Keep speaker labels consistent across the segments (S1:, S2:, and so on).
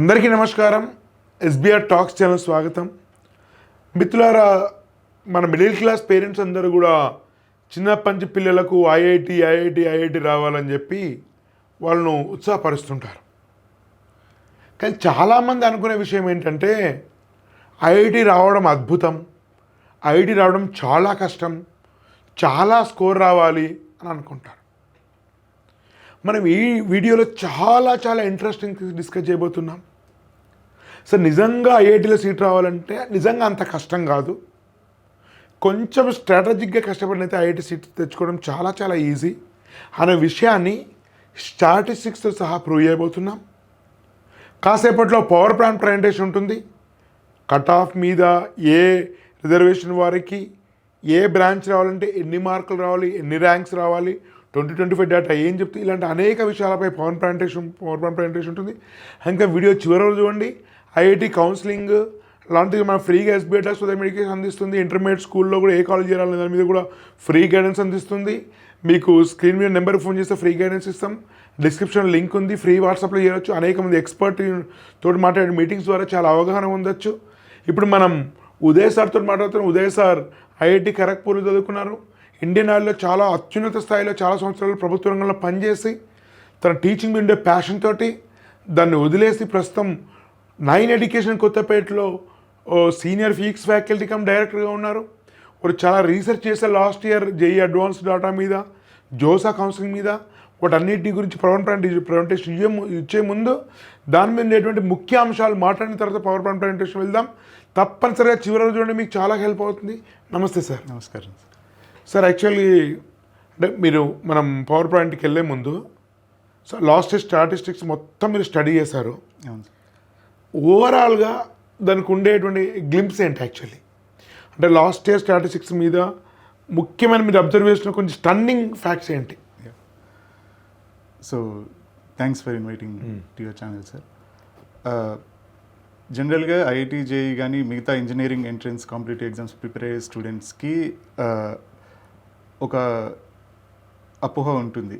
S1: అందరికీ నమస్కారం. SBR talks channel స్వాగతం. మిత్రులారా, మన మిడిల్ క్లాస్ పేరెంట్స్ అందరూ కూడా చిన్నప్పటి నుంచి పిల్లలకు ఐఐటి రావాలని చెప్పి వాళ్ళను ఉత్సాహపరుస్తుంటారు. కానీ చాలామంది అనుకునే విషయం ఏంటంటే ఐఐటి రావడం అద్భుతం, ఐఐటి రావడం చాలా కష్టం, చాలా స్కోర్ రావాలి అని అనుకుంటారు. మనం ఈ వీడియోలో చాలా ఇంట్రెస్టింగ్ డిస్కస్ చేయబోతున్నాం. సో నిజంగా ఐఐటీలో సీట్ రావాలంటే నిజంగా అంత కష్టం కాదు. కొంచెం స్ట్రాటజిక్గా కష్టపడినైతే ఐఐటీ సీట్ తెచ్చుకోవడం చాలా ఈజీ అనే విషయాన్ని స్టాటిస్టిక్స్తో సహా ప్రూవ్ చేయబోతున్నాం. కాసేపట్లో పవర్ పాయింట్ ప్రజెంటేషన్ ఉంటుంది. కట్ ఆఫ్ మీద ఏ రిజర్వేషన్ వారికి ఏ బ్రాంచ్ రావాలంటే ఎన్ని మార్కులు రావాలి, ఎన్ని ర్యాంక్స్ రావాలి, 2025 డేటా ఏం చెప్తే, ఇలాంటి అనేక విషయాలపై పవర్ పాయింట్ ప్రజెంటేషన్ ఉంటుంది. ఇంకా వీడియో చివరి చూడండి. ఐఐటి కౌన్సిలింగ్ లాంటివి మన ఫ్రీగా ఎస్బీఐ టాక్స్ ఉదయం మెడికేషన్ అందిస్తుంది. ఇంటర్మీడియట్ స్కూల్లో కూడా ఏ కాలేజ్ చేయాలనే దాని మీద కూడా ఫ్రీ గైడెన్స్ అందిస్తుంది. మీకు స్క్రీన్ మీద నెంబర్ ఫోన్ చేస్తే ఫ్రీ గైడెన్స్ ఇస్తాం. డిస్క్రిప్షన్ లింక్ ఉంది, ఫ్రీ వాట్సాప్లో చేయవచ్చు. అనేక మంది ఎక్స్పర్ట్ తోటి మాట్లాడే మీటింగ్స్ ద్వారా చాలా అవగాహన పొందొచ్చు. ఇప్పుడు మనం ఉదయ్ సార్తో మాట్లాడుతున్నాం. ఉదయ్ సార్ ఐఐటి ఖరగ్పూర్లో చదువుకున్నారు. ఇండియన్ ఆయిల్లో చాలా అత్యున్నత స్థాయిలో చాలా సంవత్సరాలు ప్రభుత్వ రంగంలో పనిచేసి తన టీచింగ్ ఉండే ప్యాషన్ తోటి దాన్ని వదిలేసి ప్రస్తుతం 9 ఎడ్యుకేషన్ కొత్తపేటలో సీనియర్ ఫిజిక్స్ ఫ్యాకల్టీ కమ్ డైరెక్టర్గా ఉన్నారు. వారు చాలా రీసెర్చ్ చేశారు last year JEE advance data మీద, జోసా కౌన్సిలింగ్ మీద. వాటన్నిటి గురించి ప్రజెంటేషన్ ఇచ్చే ముందు దాని మీద ఉండేటువంటి ముఖ్య అంశాలు మాట్లాడిన తర్వాత పవర్ పాయింట్ ప్రజెంటేషన్ వెళ్దాం. తప్పనిసరిగా చివరి చూడండి, మీకు చాలా హెల్ప్ అవుతుంది. నమస్తే సార్.
S2: నమస్కారం
S1: సార్. యాక్చువల్లీ అంటే మనం పవర్ పాయింట్కి వెళ్ళే ముందు సో లాస్ట్ ఇయర్ స్టాటిస్టిక్స్ మొత్తం మీరు స్టడీ చేశారు. ఓవరాల్గా దానికి ఉండేటువంటి గ్లింప్స్ ఏంటి యాక్చువల్లీ? అంటే లాస్ట్ ఇయర్ స్టాటిస్టిక్స్ మీద ముఖ్యమైన మీరు అబ్జర్వ్ చేసిన కొంచెం స్టన్నింగ్ ఫ్యాక్ట్స్ ఏంటి?
S2: So thanks for inviting to your channel sir. జనరల్గా ఐఐటి జేఈ కానీ మిగతా engineering entrance competitive exams prepare అయ్యే స్టూడెంట్స్కి ఒక అపోహ ఉంటుంది.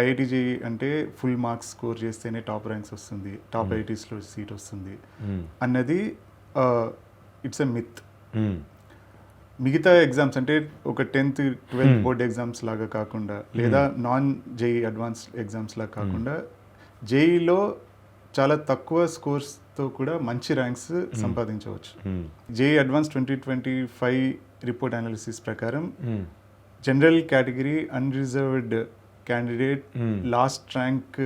S2: ఐఐటి జేఈ అంటే ఫుల్ మార్క్స్ స్కోర్ చేస్తేనే టాప్ ర్యాంక్స్ వస్తుంది, టాప్ ఐఐటీస్లో సీట్ వస్తుంది అన్నది ఇట్స్ ఎ మిత్. మిగతా ఎగ్జామ్స్ అంటే ఒక 10th 12th బోర్డ్ ఎగ్జామ్స్ లాగా కాకుండా, లేదా నాన్ జేఈ అడ్వాన్స్ ఎగ్జామ్స్ లాగా కాకుండా, జేఈలో చాలా తక్కువ స్కోర్స్తో కూడా మంచి ర్యాంక్స్ సంపాదించవచ్చు. జేఈ అడ్వాన్స్ 2025 రిపోర్ట్ అనాలిసిస్ ప్రకారం general category unreserved candidate last rank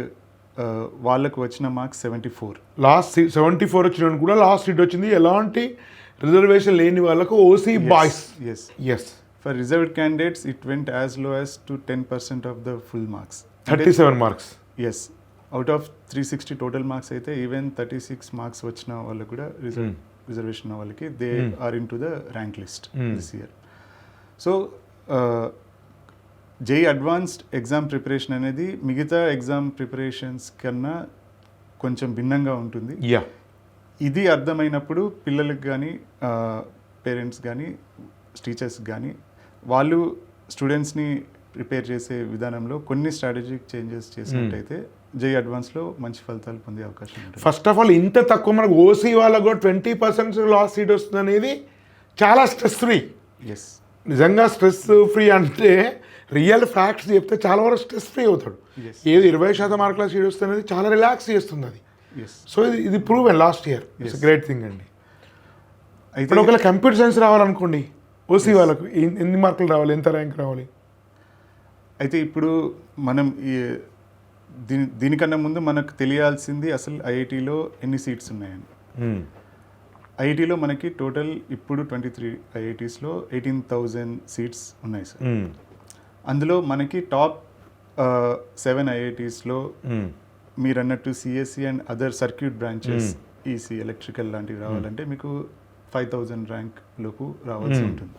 S2: వాళ్ళకు వచ్చిన మార్క్స్ 74.
S1: లాస్ట్ 74 వచ్చిన కూడా లాస్ట్ సీట్ వచ్చింది. ఎలాంటి రిజర్వేషన్ లేని వాళ్ళకు OC boys.
S2: Yes for reserved candidates it went as low as to 10% of the full marks,
S1: 37 marks.
S2: Yes, out of 360 total marks అయితే even 36 marks వచ్చిన వాళ్ళు కూడా రిజర్వేషన్ వాళ్ళకి they are in to the rank list this year. So JEE advanced exam preparation అనేది మిగతా exam preparations కన్నా కొంచెం భిన్నంగా ఉంటుంది. ఇది అర్థమైనప్పుడు పిల్లలకు కానీ, పేరెంట్స్ కానీ, టీచర్స్ కానీ వాళ్ళు స్టూడెంట్స్ని ప్రిపేర్ చేసే విధానంలో కొన్ని స్ట్రాటజిక్ చేంజెస్ చేసినట్టయితే జేఈ అడ్వాన్స్లో మంచి ఫలితాలు పొందే అవకాశం ఉంటుంది.
S1: ఫస్ట్ ఆఫ్ ఆల్ ఇంత తక్కువ మనకు ఓసీ వాళ్ళకు కూడా 20% లాస్ట్ సీట్ వస్తుంది అనేది చాలా స్ట్రెస్ ఫ్రీ.
S2: ఎస్, నిజంగా
S1: స్ట్రెస్ ఫ్రీ అంటే రియల్ ఫ్యాక్ట్స్ చెప్తే చాలా వరకు స్ట్రెస్ ఫ్రీ అవుతాడు. ఏది 20% మార్కుల సీట్ వస్తుంది అనేది చాలా రిలాక్స్ చేస్తుంది అది. సో ఇది prove last year. It's great thing అండి. అయితే ఒకవేళ కంప్యూటర్ సైన్స్ రావాలనుకోండి, ఓసీ వాళ్ళకు ఎన్ని మార్కులు రావాలి, ఎంత ర్యాంక్ రావాలి?
S2: అయితే ఇప్పుడు మనం దీనికన్నా ముందు మనకు తెలియాల్సింది అసలు ఐఐటిలో ఎన్ని సీట్స్ ఉన్నాయని. ఐఐటిలో మనకి టోటల్ ఇప్పుడు 23 ఐఐటీస్లో 18,000 సీట్స్ ఉన్నాయి సార్. అందులో మనకి టాప్ 7 ఐఐటీస్లో మీరు అన్నట్టు CSC and other circuit branches, EC, electrical లాంటివి రావాలంటే మీకు 5,000 ర్యాంక్ లోపు రావాల్సి ఉంటుంది.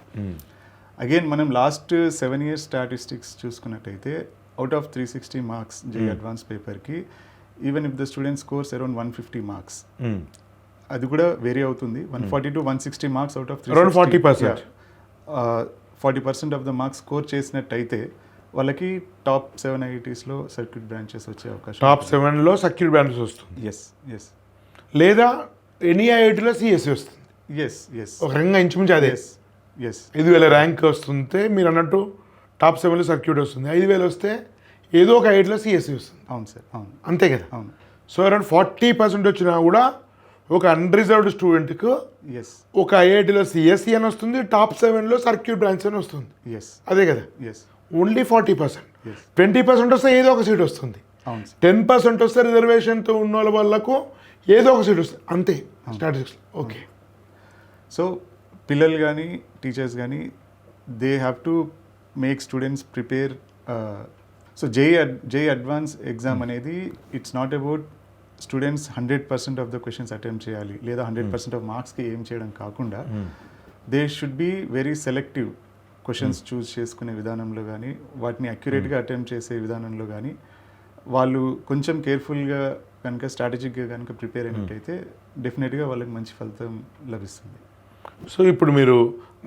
S2: అగైన్ మనం లాస్ట్ 7 years స్టాటిస్టిక్స్ చూసుకున్నట్టయితే out of 360 marks JEE advance పేపర్కి even if the student scores around 150 marks, అది కూడా వేరీ అవుతుంది. 140 to 160 marks out of 40% of the marks score చేసినట్టయితే వాళ్ళకి టాప్ 7 ఐఐటీస్లో సర్క్యూట్ బ్రాంచెస్ వచ్చే అవకాశం.
S1: టాప్ 7లో సర్క్యూట్ బ్రాంచెస్ వస్తుంది.
S2: ఎస్.
S1: లేదా ఎనీ ఐఐటీలో సిఎస్సి వస్తుంది.
S2: ఎస్ ఎస్
S1: ఒక రకంగా ఇంచుమించు అదే.
S2: ఎస్ ఎస్
S1: 5,000 ర్యాంక్ వస్తుంటే మీరు అన్నట్టు టాప్ 7లో సర్క్యూట్ వస్తుంది. 5,000 వస్తే ఏదో ఒక ఐఐటీలో సిఎస్సి వస్తుంది.
S2: అవును సార్, అవును
S1: అంతే కదా.
S2: అవును.
S1: సో అరౌండ్ 40% వచ్చినా కూడా ఒక అన్రిజర్వ్డ్ స్టూడెంట్కు
S2: ఎస్
S1: ఒక ఐఐటీలో సిఎస్సి అని వస్తుంది, టాప్ 7లో సర్క్యూట్ బ్రాంచ్ అని వస్తుంది.
S2: ఎస్
S1: అదే కదా.
S2: Yes
S1: only 40%.
S2: Yes.
S1: 20% వస్తే ఏదో ఒక సీట్ వస్తుంది.
S2: అవును సార్.
S1: 10% వస్తే రిజర్వేషన్తో ఉన్న వాళ్ళకు ఏదో ఒక సీట్ వస్తుంది. అంతే స్టాటిస్టిక్స్. ఓకే.
S2: సో పిల్లలు కానీ టీచర్స్ కానీ they have to make students prepare. So JEE advance exam అనేది it's not about students 100% of the questions attempt చేయాలి లేదా 100% ఆఫ్ మార్క్స్కి ఏం చేయడం కాకుండా they should be very selective. Questions choose చేసుకునే విధానంలో కానీ వాటిని అక్యురేట్గా అటెంప్ట్ చేసే విధానంలో కానీ వాళ్ళు కొంచెం కేర్ఫుల్గా కనుక స్ట్రాటజిక్గా కనుక ప్రిపేర్ అయినట్టయితే డెఫినెట్గా వాళ్ళకి మంచి ఫలితం లభిస్తుంది.
S1: సో ఇప్పుడు మీరు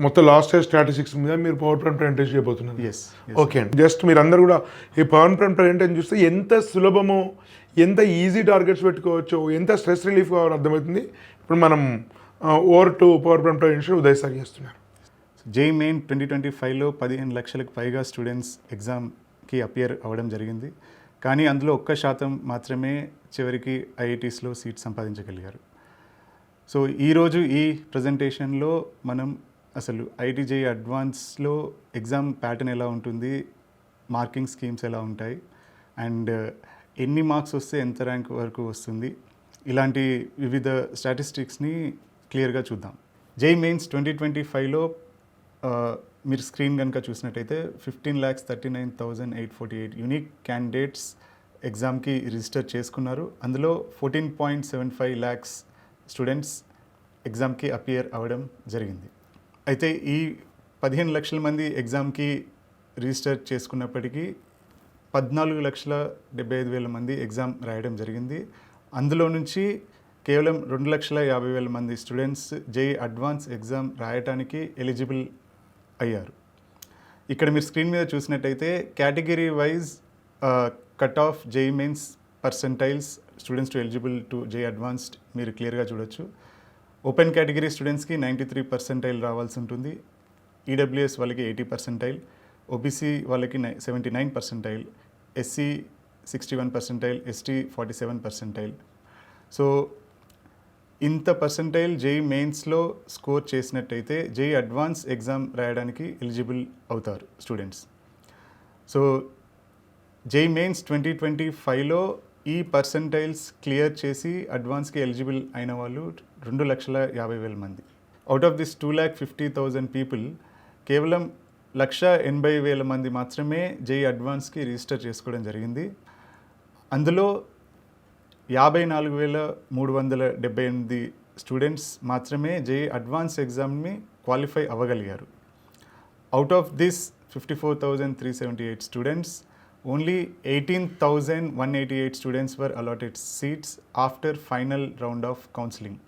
S1: మొత్తం లాస్ట్ ఇయర్ స్టాటిస్టిక్స్ మీద మీరు పవర్ పాయింట్ ప్రజెంటేషన్ చేయబోతున్నారు.
S2: ఎస్
S1: ఓకే అండి. జస్ట్ మీరు అందరూ కూడా ఈ పవర్ పాయింట్ ప్రజెంటేషన్ చూస్తే ఎంత సులభమో, ఎంత ఈజీ టార్గెట్స్ పెట్టుకోవచ్చు, ఎంత స్ట్రెస్ రిలీఫ్ కావాలో అర్థమవుతుంది. ఇప్పుడు మనం over to power point presentation Uday sir చేస్తున్నారు.
S2: జేఈ మెయిన్ 2025లో 15 లక్షలకు పైగా స్టూడెంట్స్ ఎగ్జామ్కి అపియర్ అవ్వడం జరిగింది. కానీ అందులో 1% మాత్రమే చివరికి ఐఐటీస్లో సీట్ సంపాదించగలిగారు. సో ఈరోజు ఈ ప్రజెంటేషన్లో మనం అసలు ఐఐటీ జేఈ అడ్వాన్స్లో ఎగ్జామ్ ప్యాటర్న్ ఎలా ఉంటుంది, మార్కింగ్ స్కీమ్స్ ఎలా ఉంటాయి, అండ్ ఎన్ని మార్క్స్ వస్తే ఎంత ర్యాంక్ వరకు వస్తుంది, ఇలాంటి వివిధ స్టాటిస్టిక్స్ని క్లియర్గా చూద్దాం. జేఈ మెయిన్స్ 2025లో మీరు స్క్రీన్ కనుక చూసినట్టయితే 15,39,848 యూనిక్ క్యాండిడేట్స్ ఎగ్జామ్కి రిజిస్టర్ చేసుకున్నారు. అందులో 14.75 lakhs స్టూడెంట్స్ ఎగ్జామ్కి అపియర్ అవ్వడం జరిగింది. అయితే ఈ 15 లక్షల మంది ఎగ్జామ్కి రిజిస్టర్ చేసుకున్నప్పటికీ 14,75,000 మంది ఎగ్జామ్ రాయడం జరిగింది. అందులో నుంచి కేవలం 2,50,000 మంది స్టూడెంట్స్ జేఈ అడ్వాన్స్ ఎగ్జామ్ రాయటానికి ఎలిజిబుల్ అయ్యారు. ఇక్కడ మీరు స్క్రీన్ మీద చూసినట్టయితే category wise cut off JEE mains percentiles students to eligible to JEE advanced మీరు క్లియర్గా చూడొచ్చు. ఓపెన్ కేటగిరీ స్టూడెంట్స్కి 93% రావాల్సి ఉంటుంది. ఈడబ్ల్యూఎస్ వాళ్ళకి 80%, ఓబీసీ వాళ్ళకి 79%, ఎస్సీ 61%, ఎస్టీ 47%. సో ఇంత పర్సెంటైల్ జేఈ మెయిన్స్లో స్కోర్ చేసినట్టయితే జేఈ అడ్వాన్స్ ఎగ్జామ్ రాయడానికి ఎలిజిబుల్ అవుతారు స్టూడెంట్స్. సో జేఈ మెయిన్స్ 2025లో ఈ పర్సెంటైల్స్ క్లియర్ చేసి అడ్వాన్స్కి ఎలిజిబుల్ అయిన వాళ్ళు 2,50,000 మంది. అవుట్ ఆఫ్ దిస్ 2,50,000 పీపుల్ కేవలం 1,80,000 మంది మాత్రమే జేఈ అడ్వాన్స్కి రిజిస్టర్ చేసుకోవడం జరిగింది. అందులో 54,378 స్టూడెంట్స్ మాత్రమే జేఈ అడ్వాన్స్ ఎగ్జామ్ని క్వాలిఫై అవ్వగలిగారు. Out of this 54,378 students only 18,188 students were allotted seats after final round of counselling.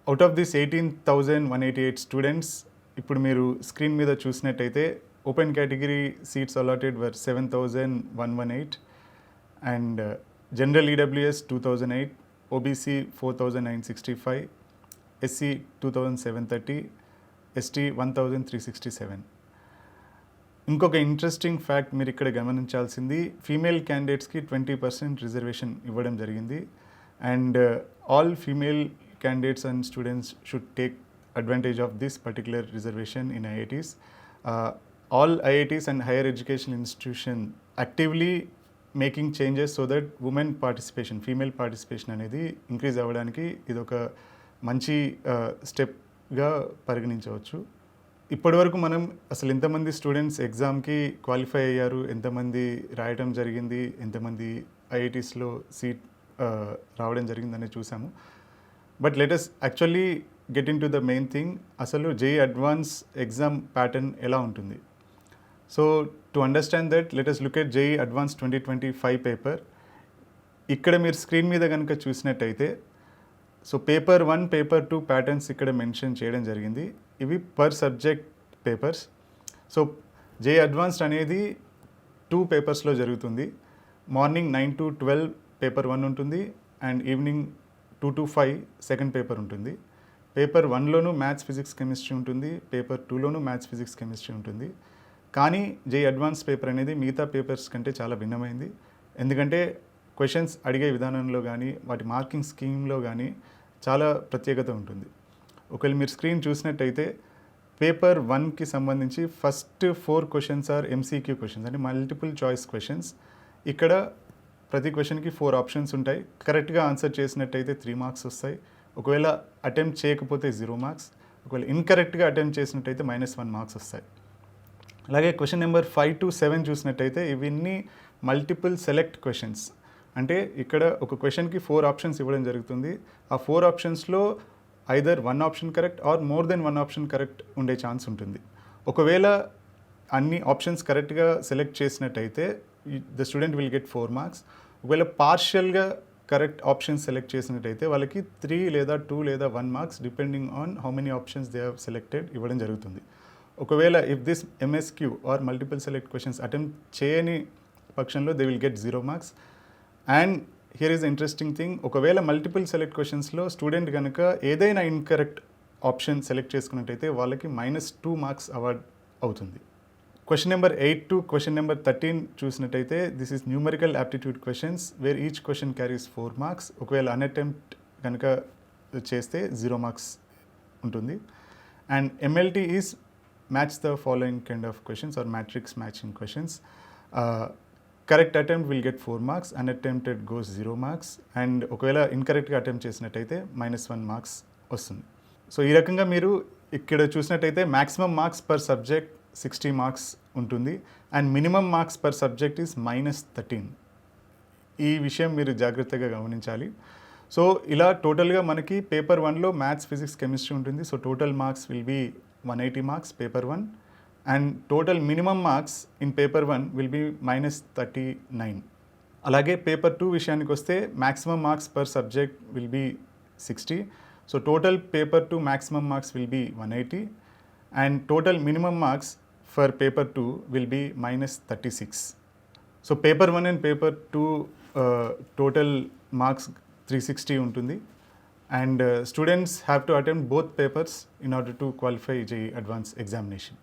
S2: Out of this 18,188 students ఇప్పుడు మీరు స్క్రీన్ మీద చూసినట్టయితే open category seats allotted were 7,118 and general EWS 2,008, OBC 4,965, SC 2,730, ST 1,367. ఇంకొక interesting fact మీరు ఇక్కడ గమనించాల్సింది, female క్యాండిడేట్స్కి 20% reservation ఇవ్వడం జరిగింది. And all female candidates and students should take advantage of this particular reservation in IITs. All IITs and higher education institution actively making changes so that women participation, female participation అనేది increase అవ్వడానికి ఇది ఒక మంచి స్టెప్గా పరిగణించవచ్చు. ఇప్పటివరకు మనం అసలు ఎంతమంది స్టూడెంట్స్ ఎగ్జామ్కి క్వాలిఫై అయ్యారు, ఎంతమంది రాయటం జరిగింది, ఎంతమంది ఐఐటీస్లో సీట్ రావడం జరిగిందని చూసాము. But let us actually get in to the main thing, అసలు జేఈ అడ్వాన్స్ ఎగ్జామ్ ప్యాటర్న్ ఎలా ఉంటుంది. So to understand that let us look at JEE advance 2025 paper. ఇక్కడ మీరు స్క్రీన్ మీద కనుక చూసినట్టయితే సో పేపర్ 1, పేపర్ 2 ప్యాటర్న్స్ ఇక్కడ మెన్షన్ చేయడం జరిగింది. ఇవి per subject papers. So JEE advanced అనేది 2 పేపర్స్లో జరుగుతుంది. మార్నింగ్ 9 to 12 పేపర్ 1 ఉంటుంది and evening 2 to 5 second paper ఉంటుంది. పేపర్ 1లోనూ మ్యాథ్స్ ఫిజిక్స్ కెమిస్ట్రీ ఉంటుంది, పేపర్ 2లోనూ మ్యాథ్స్ ఫిజిక్స్ కెమిస్ట్రీ ఉంటుంది. కానీ జేఈ అడ్వాన్స్ పేపర్ అనేది మిగతా పేపర్స్ కంటే చాలా భిన్నమైంది. ఎందుకంటే క్వశ్చన్స్ అడిగే విధానంలో కానీ వాటి మార్కింగ్ స్కీమ్లో కానీ చాలా ప్రత్యేకత ఉంటుంది. ఒకవేళ మీరు స్క్రీన్ చూసినట్టయితే పేపర్ 1కి సంబంధించి first 4 questions are MCQ questions, అంటే మల్టిపుల్ చాయిస్ క్వశ్చన్స్. ఇక్కడ ప్రతి క్వశ్చన్కి 4 ఆప్షన్స్ ఉంటాయి. కరెక్ట్గా ఆన్సర్ చేసినట్టయితే 3 మార్క్స్ వస్తాయి. ఒకవేళ అటెంప్ట్ చేయకపోతే 0 మార్క్స్, ఒకవేళ ఇన్కరెక్ట్గా అటెంప్ట్ చేసినట్టయితే -1 మార్క్స్ వస్తాయి. అలాగే క్వశ్చన్ నెంబర్ 5 to 7 చూసినట్టయితే ఇవన్నీ మల్టిపుల్ సెలెక్ట్ క్వశ్చన్స్. అంటే ఇక్కడ ఒక క్వశ్చన్కి 4 ఆప్షన్స్ ఇవ్వడం జరుగుతుంది. ఆ 4 ఆప్షన్స్లో either 1 option correct or more than 1 option correct ఉండే ఛాన్స్ ఉంటుంది. ఒకవేళ అన్ని ఆప్షన్స్ కరెక్ట్గా సెలెక్ట్ చేసినట్టయితే the student will get 4 marks. ఒకవేళ పార్షియల్గా కరెక్ట్ ఆప్షన్స్ సెలెక్ట్ చేసినట్టయితే వాళ్ళకి 3 లేదా 2 లేదా 1 marks depending on how many options they have selected ఇవ్వడం జరుగుతుంది. ఒకవేళ if this MSQ or multiple select questions attempt చేయని పక్షంలో they will get 0 marks. And here is interesting thing, ఒకవేళ మల్టిపుల్ సెలెక్ట్ క్వశ్చన్స్లో స్టూడెంట్ కనుక ఏదైనా ఇన్కరెక్ట్ ఆప్షన్ సెలెక్ట్ చేసుకున్నట్టయితే వాళ్ళకి -2 మార్క్స్ అవార్డ్ అవుతుంది. Question number 8 to question number 13 చూసినట్టయితే this is numerical aptitude questions where each question carries 4 marks. ఒకవేళ unattempt కనుక చేస్తే 0 మార్క్స్ ఉంటుంది. And MLT is match the following kind of questions or matrix matching questions. Correct attempt will get 4 marks, unattempted goes 0 marks. And ఒకవేళ ఇన్కరెక్ట్గా attempt చేసినట్టయితే -1 marks వస్తుంది. So ఈ రకంగా మీరు ఇక్కడ చూసినట్టయితే maximum marks per subject 60 marks ఉంటుంది and minimum marks per subject is -13. ఈ విషయం మీరు జాగ్రత్తగా గమనించాలి. సో ఇలా టోటల్గా మనకి పేపర్ 1లో మ్యాథ్స్ ఫిజిక్స్ కెమిస్ట్రీ ఉంటుంది. So total marks will be 180 marks paper 1 and total minimum marks in paper 1 will be -39. అలాగే పేపర్ 2 విషయానికి వస్తే maximum marks per subject will be 60. So total paper 2 maximum marks will be 180 and total minimum marks for paper 2 will be -36. So paper 1 and paper 2 total marks 360 ఉంటుంది and students have to attempt both papers in order to qualify JEE advanced examination.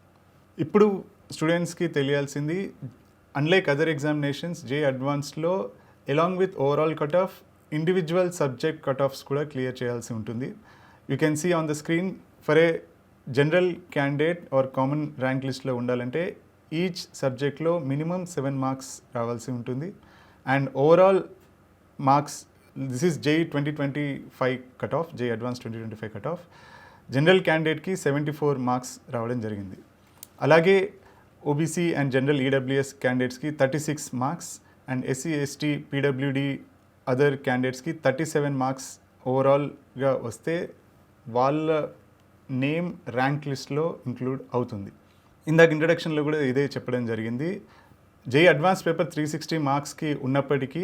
S2: ఇప్పుడు స్టూడెంట్స్కి తెలియాల్సింది unlike other examinations JEE అడ్వాన్స్డ్లో along with overall cutoff individual subject cutoffs కూడా clear చేయాల్సి ఉంటుంది. You can see on the screen for a general candidate or common rank లిస్ట్లో ఉండాలంటే each సబ్జెక్ట్లో మినిమం 7 మార్క్స్ రావాల్సి ఉంటుంది and overall marks this is JEE 2025 cut off, JEE advance 2025 cut off. General క్యాండిడేట్కి 74 marks రావడం జరిగింది. అలాగే ఓబీసీ అండ్ జనరల్ ఈడబ్ల్యూఎస్ క్యాండిడేట్స్కి 36 marks and SC ST PWD other క్యాండిడేట్స్కి 37 మార్క్స్ ఓవరాల్గా వస్తే వాళ్ళ నేమ్ ర్యాంక్ లిస్ట్లో ఇంక్లూడ్ అవుతుంది. ఇందాక ఇంట్రడక్షన్లో కూడా ఇదే చెప్పడం జరిగింది. JEE అడ్వాన్స్ పేపర్ 360 మార్క్స్కి ఉన్నప్పటికీ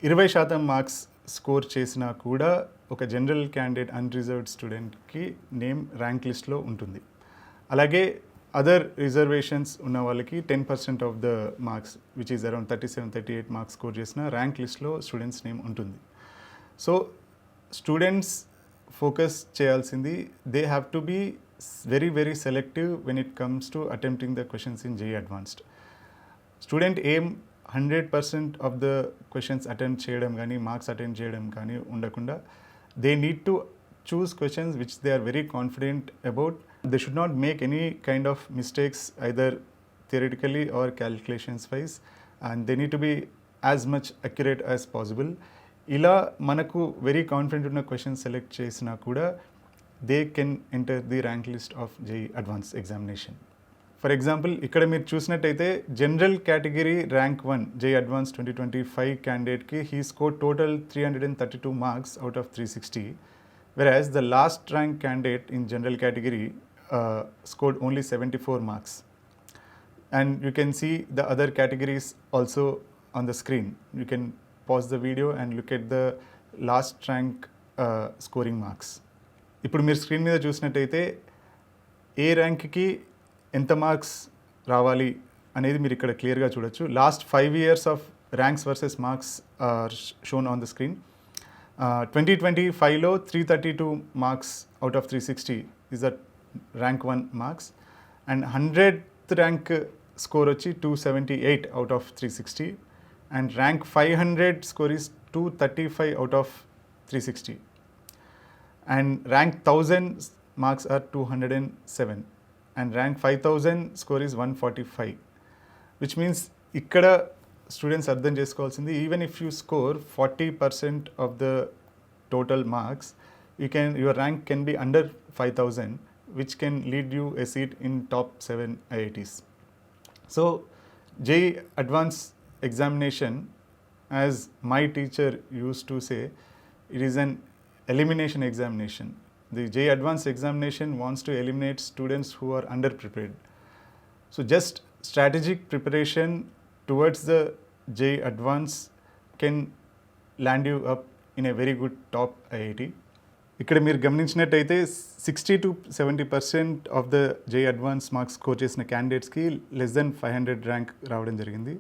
S2: 20% మార్క్స్ స్కోర్ చేసినా కూడా ఒక జనరల్ క్యాండిడేట్ అన్రిజర్వ్డ్ స్టూడెంట్కి నేమ్ ర్యాంక్ లిస్ట్లో ఉంటుంది. అలాగే అదర్ రిజర్వేషన్స్ ఉన్న వాళ్ళకి 10% of the marks which is around 37-38 marks score చేసిన ర్యాంక్ లిస్ట్లో స్టూడెంట్స్ నేమ్ ఉంటుంది. సో స్టూడెంట్స్ ఫోకస్ చేయాల్సింది they have to be very selective when it comes to attempting the questions in JEE advanced. Student ఏం 100% of the questions attempt చేయడం కానీ marks attempt చేయడం కానీ ఉండకుండా they need to choose questions which they are very confident about. They should not make any kind of mistakes either theoretically or calculations wise and they need to be as much accurate as possible. ఇలా మనకు very confident ఉన్న questions select చేసినా కూడా they can enter the rank list of JEE advance examination. For example ఇక్కడ మీరు చూసినట్టయితే general category rank 1 JEE advance 2025 క్యాండిడేట్కి he score total 332 marks out of 360, whereas the last rank candidate in general category scored only 74 marks. And you can see the other categories also on the screen. You can pause the video and look at the last rank scoring marks. ఇప్పుడు మీరు screen మీద చూసినట్టయితే ఏ ర్యాంక్కి ఎంత marks రావాలి అనేది మీరు ఇక్కడ క్లియర్గా చూడొచ్చు. Last 5 years of ranks versus marks are shown on the screen. 2025లో 332 marks out of 360 is the rank 1 marks and 100th rank score వచ్చి 278 out of 360 and rank 500 score is 235 out of 360 and rank 1000 marks are 207 and rank 5000 score is 145, which means ikkada students ardham chesukovalsindi even if you score 40% of the total marks your rank can be under 5000, which can lead you a seat in top 7 IITs. So JEE advanced examination, as my teacher used to say, it is an elimination examination. The JEE advanced examination wants to eliminate students who are underprepared. So just strategic preparation towards the JEE advanced can land you up in a very good top IIT. ఇక్కడ మీరు గమనించినట్టయితే 60-70% of the JEE advance marks score చేసిన క్యాండిడేట్స్కి less than 500 rank రావడం జరిగింది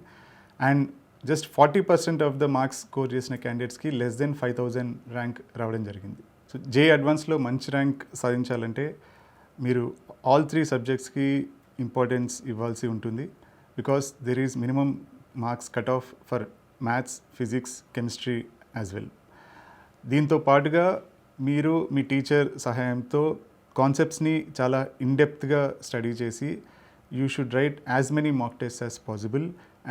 S2: and just 40% of the marks score చేసిన క్యాండిడేట్స్కి less than 5000 rank రావడం జరిగింది. సో JEE అడ్వాన్స్లో మంచి ర్యాంక్ సాధించాలంటే మీరు ఆల్ 3 సబ్జెక్ట్స్కి ఇంపార్టెన్స్ ఇవ్వాల్సి ఉంటుంది because there is minimum marks cut off for maths, physics, chemistry as well. దీంతో పాటుగా మీరు మీ టీచర్ సహాయంతో కాన్సెప్ట్స్ని చాలా ఇన్డెప్త్గా స్టడీ చేసి you should write as many mock test as possible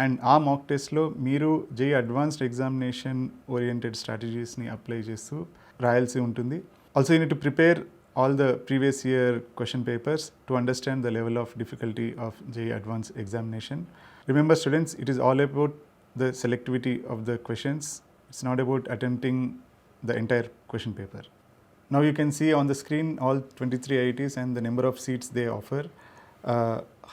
S2: and ఆ మాక్ టెస్ట్లో మీరు JEE అడ్వాన్స్డ్ ఎగ్జామినేషన్ ఓరియంటెడ్ స్ట్రాటజీస్ని అప్లై చేస్తూ రాయాల్సి ఉంటుంది. Also you need to prepare all the previous year question papers to understand the level of difficulty of JEE advanced examination. Remember students, it is all about the selectivity of the questions. It's not about attempting the entire question paper. Now you can see on the screen all 23 IITs and the number of seats they offer.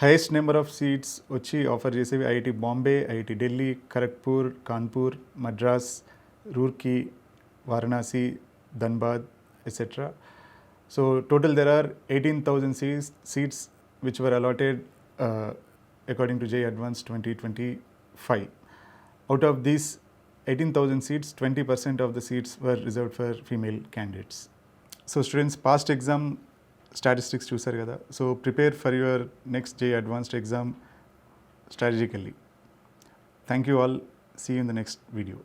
S2: Highest number of seats వచ్చి offer చేసేవి IIT Bombay, IIT Delhi, Kharagpur, Kanpur, Madras, Roorkee, Varanasi, Dhanbad, etc. So total there are 18,000 seats which were allotted according to JEE Advanced 2025. Out of these 18,000 seats, 20% of the seats were reserved for female candidates. So students, past exam statistics చూసారు కదా, so prepare for your next JEE Advanced exam strategically. Thank you all. See you in the next video.